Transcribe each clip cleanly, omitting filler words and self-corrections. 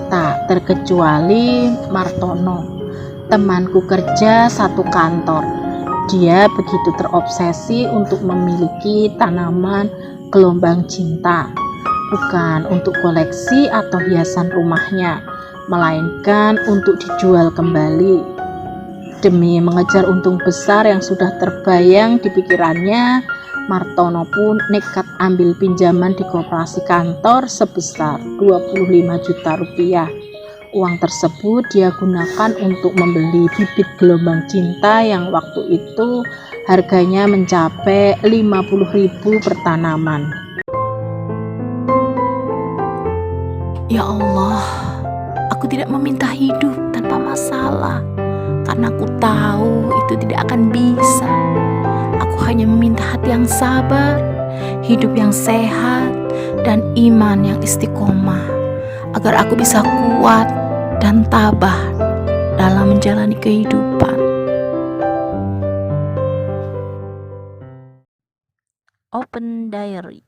Tak terkecuali Martono, temanku kerja satu kantor. Dia begitu terobsesi untuk memiliki tanaman gelombang cinta, bukan untuk koleksi atau hiasan rumahnya, melainkan untuk dijual kembali. Demi mengejar untung besar yang sudah terbayang di pikirannya, Martono pun nekat ambil pinjaman di koperasi kantor sebesar 25 juta rupiah. Uang tersebut dia gunakan untuk membeli bibit gelombang cinta yang waktu itu harganya mencapai 50.000 per tanaman. Ya Allah, aku tidak meminta hidup tanpa masalah, karena aku tahu itu tidak akan bisa. Aku hanya meminta hati yang sabar, hidup yang sehat, dan iman yang istiqomah, agar aku bisa kuat dan tabah dalam menjalani kehidupan. Open Diary.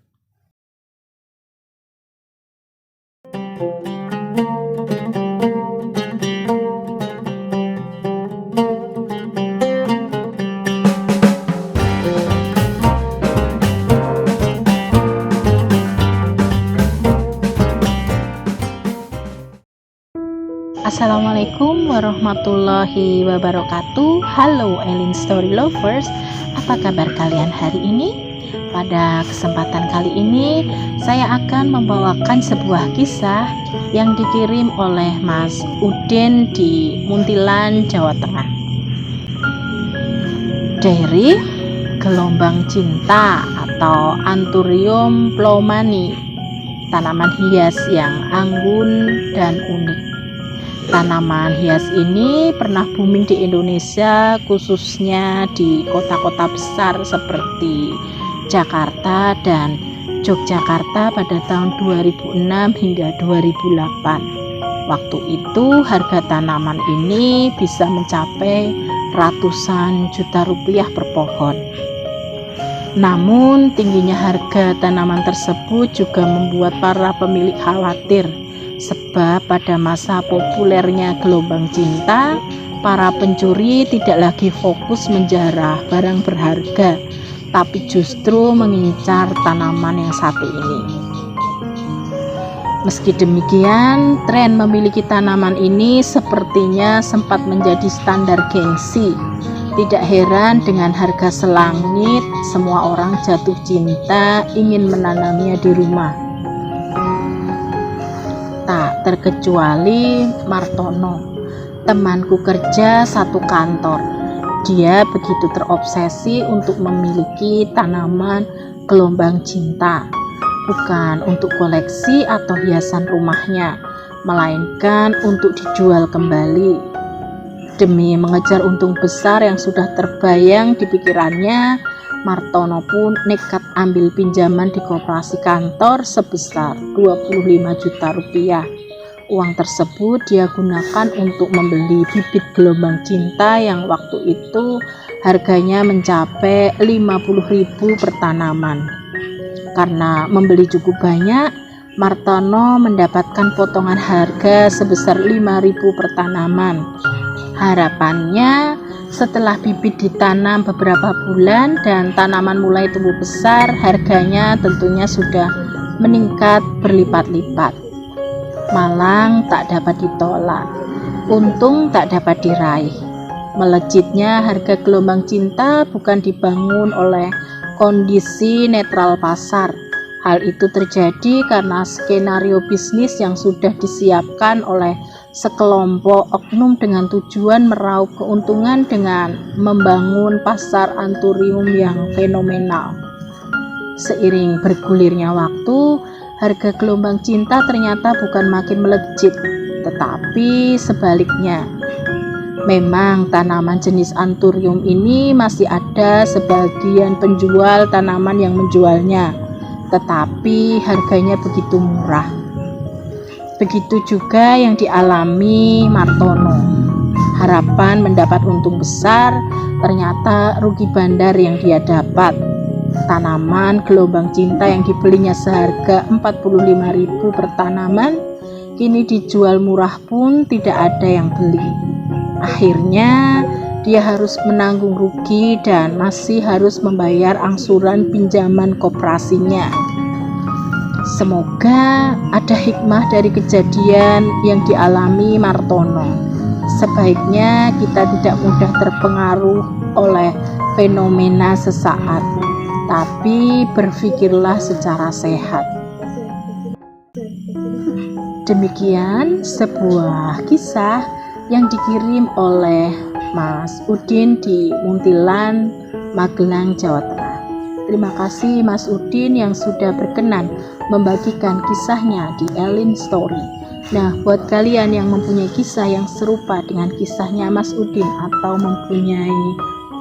Assalamualaikum warahmatullahi wabarakatuh. Halo Elin Story Lovers, apa kabar kalian hari ini? Pada kesempatan kali ini saya akan membawakan sebuah kisah yang dikirim oleh Mas Udin di Muntilan, Jawa Tengah. Diary gelombang cinta atau Anthurium ploumani, tanaman hias yang anggun dan unik. Tanaman hias ini pernah booming di Indonesia, khususnya di kota-kota besar seperti Jakarta dan Yogyakarta pada tahun 2006 hingga 2008. Waktu itu harga tanaman ini bisa mencapai ratusan juta rupiah per pohon. Namun tingginya harga tanaman tersebut juga membuat para pemilik khawatir, sebab pada masa populernya gelombang cinta, para pencuri tidak lagi fokus menjarah barang berharga, tapi justru mengincar tanaman yang satu ini. Meski demikian, tren memiliki tanaman ini sepertinya sempat menjadi standar gengsi. Tidak heran dengan harga selangit, semua orang jatuh cinta ingin menanamnya di rumah. Tak terkecuali Martono, temanku kerja satu kantor. Dia begitu terobsesi untuk memiliki tanaman gelombang cinta, bukan untuk koleksi atau hiasan rumahnya, melainkan untuk dijual kembali. Demi mengejar untung besar yang sudah terbayang di pikirannya, Martono pun nekat ambil pinjaman di koperasi kantor sebesar 25 juta rupiah. Uang tersebut dia gunakan untuk membeli bibit gelombang cinta yang waktu itu harganya mencapai 50.000 per tanaman. Karena membeli cukup banyak, Martono mendapatkan potongan harga sebesar 5.000 per tanaman. Harapannya setelah bibit ditanam beberapa bulan dan tanaman mulai tumbuh besar, harganya tentunya sudah meningkat berlipat-lipat. Malang tak dapat ditolak, untung tak dapat diraih. Melejitnya harga gelombang cinta bukan dibangun oleh kondisi netral pasar. Hal itu terjadi karena skenario bisnis yang sudah disiapkan oleh sekelompok oknum dengan tujuan meraup keuntungan dengan membangun pasar anthurium yang fenomenal. Seiring bergulirnya waktu, harga gelombang cinta ternyata bukan makin melejit, tetapi sebaliknya. Memang tanaman jenis anthurium ini masih ada sebagian penjual tanaman yang menjualnya, tetapi harganya begitu murah. Begitu juga yang dialami Martono. Harapan mendapat untung besar, ternyata rugi bandar yang dia dapat. Tanaman gelombang cinta yang dibelinya seharga 45.000 per tanaman, Kini dijual murah pun tidak ada yang beli. Akhirnya dia harus menanggung rugi dan masih harus membayar angsuran pinjaman koperasinya. Semoga ada hikmah dari kejadian yang dialami Martono. Sebaiknya kita tidak mudah terpengaruh oleh fenomena sesaat, tapi berpikirlah secara sehat. Demikian sebuah kisah yang dikirim oleh Mas Udin di Muntilan, Magelang, Jawa Tengah. Terima kasih Mas Udin yang sudah berkenan membagikan kisahnya di Elin Story. Nah, buat kalian yang mempunyai kisah yang serupa dengan kisahnya Mas Udin atau mempunyai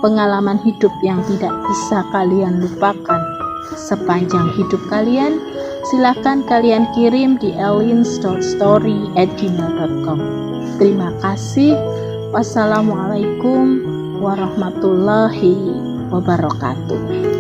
pengalaman hidup yang tidak bisa kalian lupakan sepanjang hidup kalian, silakan kalian kirim di elin.story@gmail.com. Terima kasih. Wassalamualaikum warahmatullahi wabarakatuh.